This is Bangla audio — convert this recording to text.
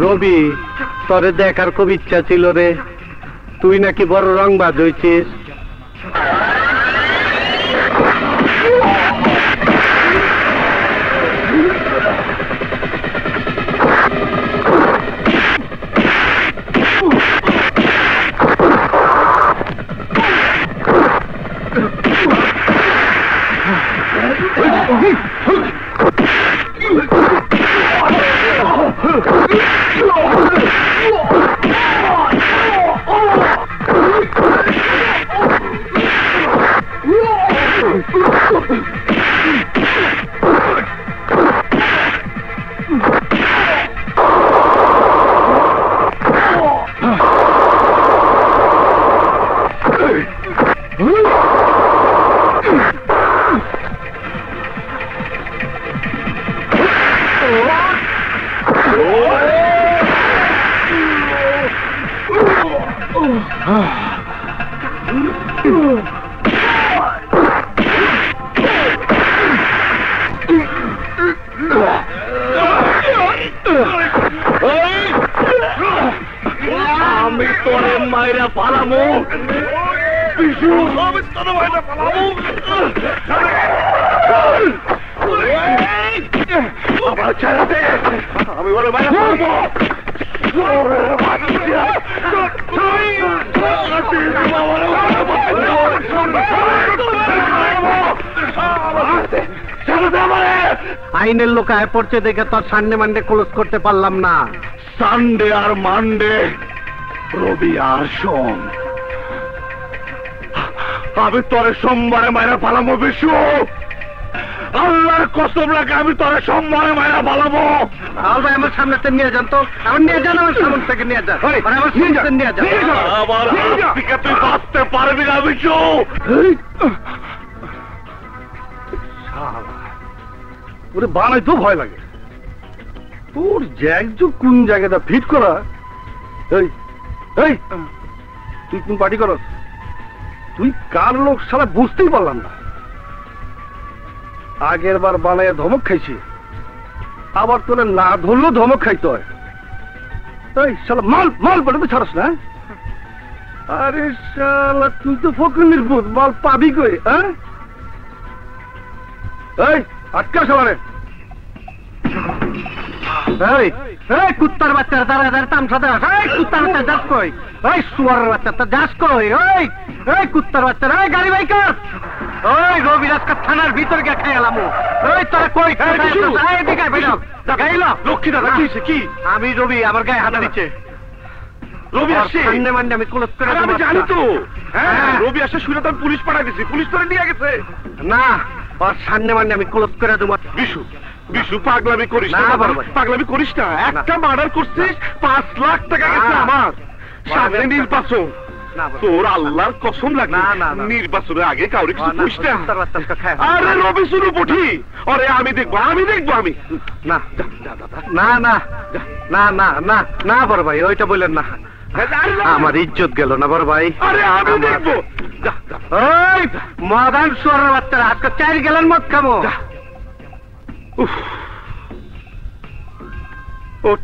রবি, তোরে দেখার খুব ইচ্ছা ছিল রে। তুই নাকি বড় রংবাজ হয়েছিস। আমি তোরে মাইরা পালামো বিশু, আমি তোরে মাইরা পালামো। আমার ছেড়ে দে, আমি ওরে মাইরা পালামো। আইনের লোক আয় পড়ছে দেখে তোর সানডে মানডে ক্লোজ করতে পারলাম না। সানডে আর মানডে, রবি আর সোম, আমি তোরে সোমবারে মাইরা পালামো বিশু। আল্লাহর কসম রাখে আমি তোরে সোমবারে মাইরা পালামো। ভাই আমার সামনে নিয়ে যান তো, আমার নিয়ে যান, আমার সামনে থেকে নিয়ে যান, আমার সামনে নিয়ে যান। আমার হাত থেকে তুই বাঁচতে পারবি না বিশু। ওরে বানাইতেও ভয় লাগে। তোর জ্যাক কোন জায়গাটা ফিট করা। এই এই তুই কোন পার্টি করস? তুই কার লোক সারা বুঝতেই পারলাম না। আগের বার বানাইয়া ধমক খাইছি, আবার তোরে না ধরলেও ধমক খাইতে হয়। এই শালা মাল মাল বলে তো ছাড়স না। আরে শালা তুই তো ফকির ভূত, মাল পাবি কই? হ্যাঁ এই আটকা শালারে। এই এই কুত্তার বাচ্চারা দাঁড়া দাঁড়া তামসা দেওয়া। এই কুত্তার বাচ্চা যাস কই? এই শুয়ারের বাচ্চা তা যাস কই? ওই এই কুত্তার বাচ্চারা, এই গাড়ি বাইকার, ওই রবি রাজকার থানার ভিতর গিয়ে খাই এলাম। ওই তোরা কই লক্ষ্মী দাদা কি? আমি রবি, আমার গায়ে হাত দিচ্ছে। রবি আসে সামনে মানলে আমি ক্লোজ করে দেব। আমি জানি তো। হ্যাঁ রবি আসে শুনে তো পুলিশ পাঠাই দিছি, পুলিশ ধরে নিয়ে গেছে। না, ওর সামনে মানলে আমি ক্লোজ করে দেবো। বিশু বিশু পাগলামি করিস না, পাগলামি করিস না। একটা মার্ডার করছিস, 5 লাখ টাকা গেছে আমার। সামনে নির্বাচন, তোর আল্লাহর কসম লাগে নির্বাচনের আগে কাউরে কিছু করিস না। আরে রবি শুরু পঠি, আরে আমি দেখবো আমি দেখবো আমি। না না না না না না না বড় ভাই, ওইটা বললেন না। আমার ইজ্জত গেল না বড় ভাই। আরে আমি দেখবো। ওই মদান সোয়ারের বাচ্চারা আজকে 4 গ্যালন মদ খাবো। ওঠ।